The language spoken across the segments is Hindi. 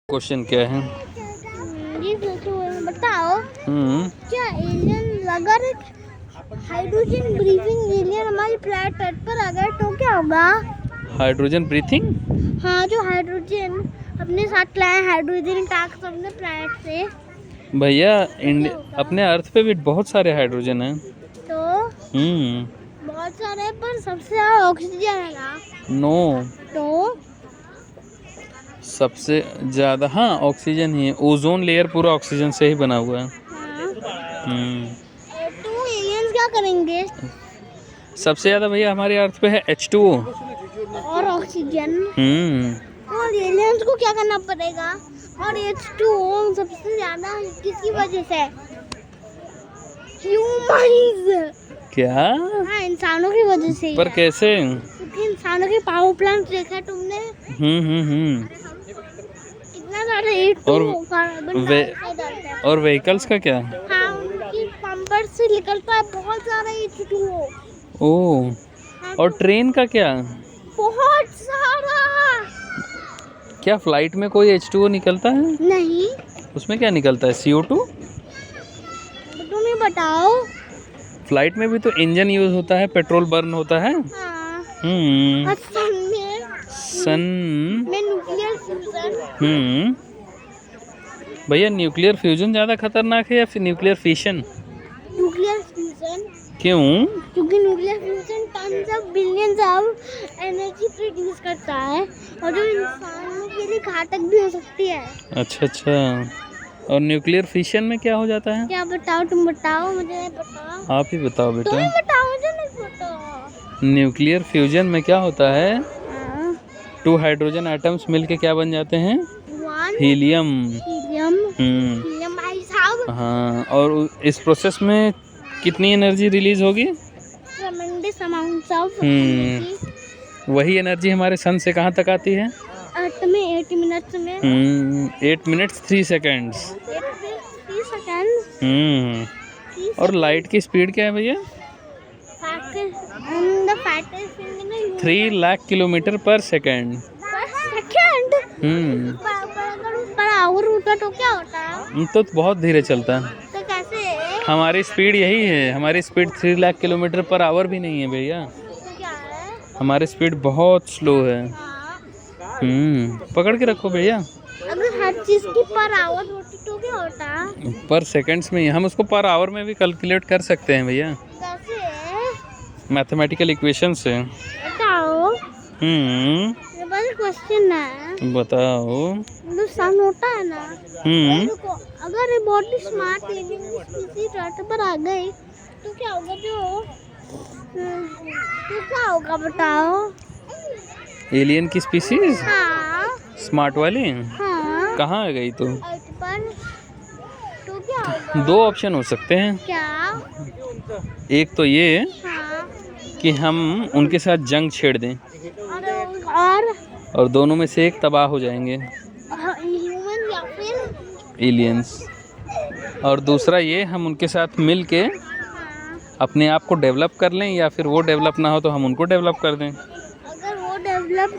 क्वेश्चन क्या है? जी सोचो, बताओ। क्या एलियन अगर हाइड्रोजन ब्रीथिंग एलियन हमारी प्लेनेट पर आ गए तो क्या होगा? Hydrogen breathing? हाँ, जो हाइड्रोजन अपने साथ लाए हाइड्रोजन टास्क अपने प्लेनेट से। भैया अपने अर्थ पे भी बहुत सारे हाइड्रोजन हैं। तो बहुत सारे, पर सबसे ज्यादा ऑक्सीजन है ना? नो, तो सबसे ज़्यादा हाँ ऑक्सीजन ही है। ओजोन लेयर पूरा ऑक्सीजन से ही बना हुआ है। हाँ, तो एलियंस क्या करेंगे? सबसे ज़्यादा भैया हमारे अर्थ पे है H2O और ऑक्सीजन। और हम्म एलियंस को क्या करना पड़ेगा? और H2O सबसे ज्यादा किसकी वजह से? ह्यूमंस। क्या? हाँ, इंसानों की वजह से ही पर है। कैसे? क्योंकि इंसानों के पावर प्लांट देखा तुमने? कितना सारा H2O कार्बन डाइऑक्साइड डालते हैं। और व्हीकल्स का क्या? हाँ, उनकी पंपर से निकलता है बहुत सारा H2O। ओह, हाँ, और ट्रेन का क्या? बहुत सारा। क्या फ्लाइट में कोई H2O निकलता है? नहीं, उसमें क्या निकलता है? CO2? तुम ही बताओ। फ्लाइट में भी तो इंजन यूज होता है, पेट्रोल बर्न होता है। हाँ, हम्म और सन में न्यूक्लियर फ्यूजन। भैया न्यूक्लियर फ्यूजन ज़्यादा खतरनाक है या फिर न्यूक्लियर फिशन? न्यूक्लियर फ्यूजन, क्यों? क्योंकि nuclear fusion tons of billions of energy produce करता है और जो इंसानों के लिए घातक भी हो सकती है। अच्छा। और न्यूक्लियर फिशन में क्या हो जाता है? क्या बताओ, तुम बताओ, मुझे नहीं पता। आप ही बताओ तुम बेटा। ही बताओ, मुझे नहीं पता। न्यूक्लियर फ्यूजन में क्या होता है? हाँ, 2 हाइड्रोजन एटम्स मिलके क्या बन जाते हैं? One helium. हीलियम। हीलियम भाई साहब, हाँ, और इस प्रोसेस में कितनी एनर्जी रिलीज होगी? ट्रेमेंडस अमाउंट्स ऑफ हम्म वही एनर्जी हमारे सन से कहाँ तक आती है? अर्थ में 8 मिनट्स में 8 मिनट्स 3 सेकेंड्स। 3 सेकंड। और लाइट की स्पीड क्या है भैया? 3 3 लाख किलोमीटर पर सेकेंड। सेकंड पर आवर होता तो क्या होता है? तो बहुत धीरे चलता है। तो कैसे? हमारी स्पीड यही है। हमारी speed 3 lakh kilometre per hour भी नहीं है भैया। तो क्या है? हमारी स्पीड बहुत स्लो है। हाँ, पकड़ के रखो भैया। अगर हर चीज की पर आवर होती तो क्या होता? पर सेकंड्स में ही हम उसको पर आवर में भी कैलकुलेट कर सकते हैं भैया, कैसे? मैथमेटिकल इक्वेशन से। बताओ। ये बस क्वेश्चन है। बताओ। जो सन होता है ना, हम्म अगर ये बहुत ही स्मार्ट स्पीशीज अर्थ पर आ गई तो क्या होगा? तो क्या होगा बताओ? एलियन की स्पीसीज हाँ, स्मार्ट वाली हाँ, कहाँ आ गई? तो अर्थ पर तो क्या होगा? 2 ऑप्शन हो सकते हैं। क्या? एक तो ये हाँ, कि हम उनके साथ जंग छेड़ दें और और दोनों में से एक तबाह हो जाएंगे, ह्यूमन या फिर एलियंस। और दूसरा ये हम उनके साथ मिल के हाँ, अपने आप को डेवलप कर लें, या फिर वो डेवलप ना हो तो हम उनको डेवलप कर दें। अगर वो डेवलप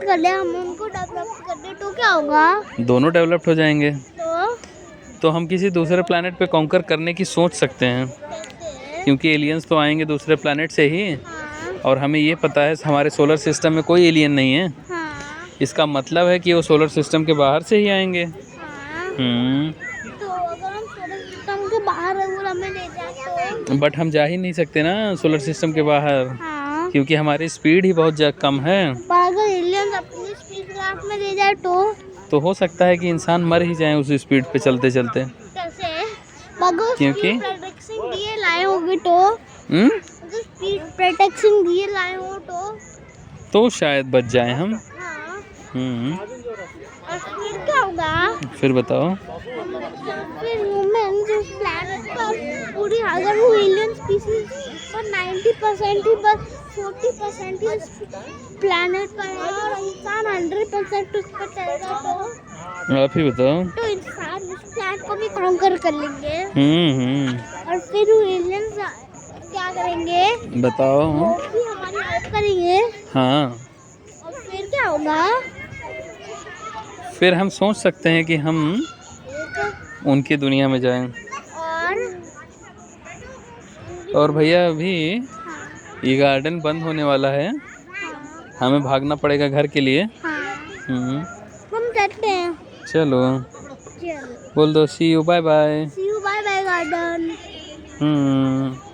कर ले, हम उनको डेवलप कर दे तो क्या होगा? दोनों डेवलप्ड हो जाएंगे। तो तो हम किसी दूसरे प्लैनेट पे कॉन्कर करने की सोच सकते हैं, कैसे? क्योंकि एलियंस तो आएंगे दूसरे प्लैनेट से ही। हाँ, और हमें ये पता है हमारे सोलर सिस्टम में कोई एलियन नहीं है। हाँ, इसका मतलब है कि वो सोलर सिस्टम के बाहर से ही आएंगे। हाँ। हम्म तो अगर हम सोलर सिस्टम के बाहर है वो हमें ले जाए तो? बट हम जा ही नहीं सकते ना सोलर सिस्टम के बाहर, हाँ, क्योंकि हमारी स्पीड ही बहुत कम है। पर अगर एलियंस अपनी स्पेसक्राफ्ट में ले जाए तो हो सकता है कि इंसान मर ही जाए उस स्पीड पे चलते चलते। कैसे? अगर क्योंकि स्पीड प्रोटेक्शन दिए लाए होगे तो? हम्म अगर स्पीड प्रोटेक्शन दिए लाए हो तो शायद बच जाए हम। हाँ, हम्म और फिर क्या होगा? फिर बताओ। फिर ह्यूमन जो प्लैनेट पर पूरी, अगर वो एलियन स्पीशीज पर 90% ही, बस 40% ही उस प्लैनेट पर है और इंसान 100% उस पर चलेगा आप ही बताओ। तो इंसान उस प्लैनेट को भी कॉन्कर कर लेंगे। हम्म और फिर वो एलियंस क्या करेंगे? बताओ। वो भी हमारी हेल्प करेंगे। हाँ, और फिर क्या होगा? फिर हम सोच सकते हैं कि हम उनकी दुनिया में जाएं। और भैया अभी हाँ, ये गार्डन बंद होने वाला है, हाँ, हमें भागना पड़ेगा घर के लिए। हाँ, हम्म, हम चलते हैं। चलो चलो, बोल दो see you bye bye. see you, bye bye garden। Hmm.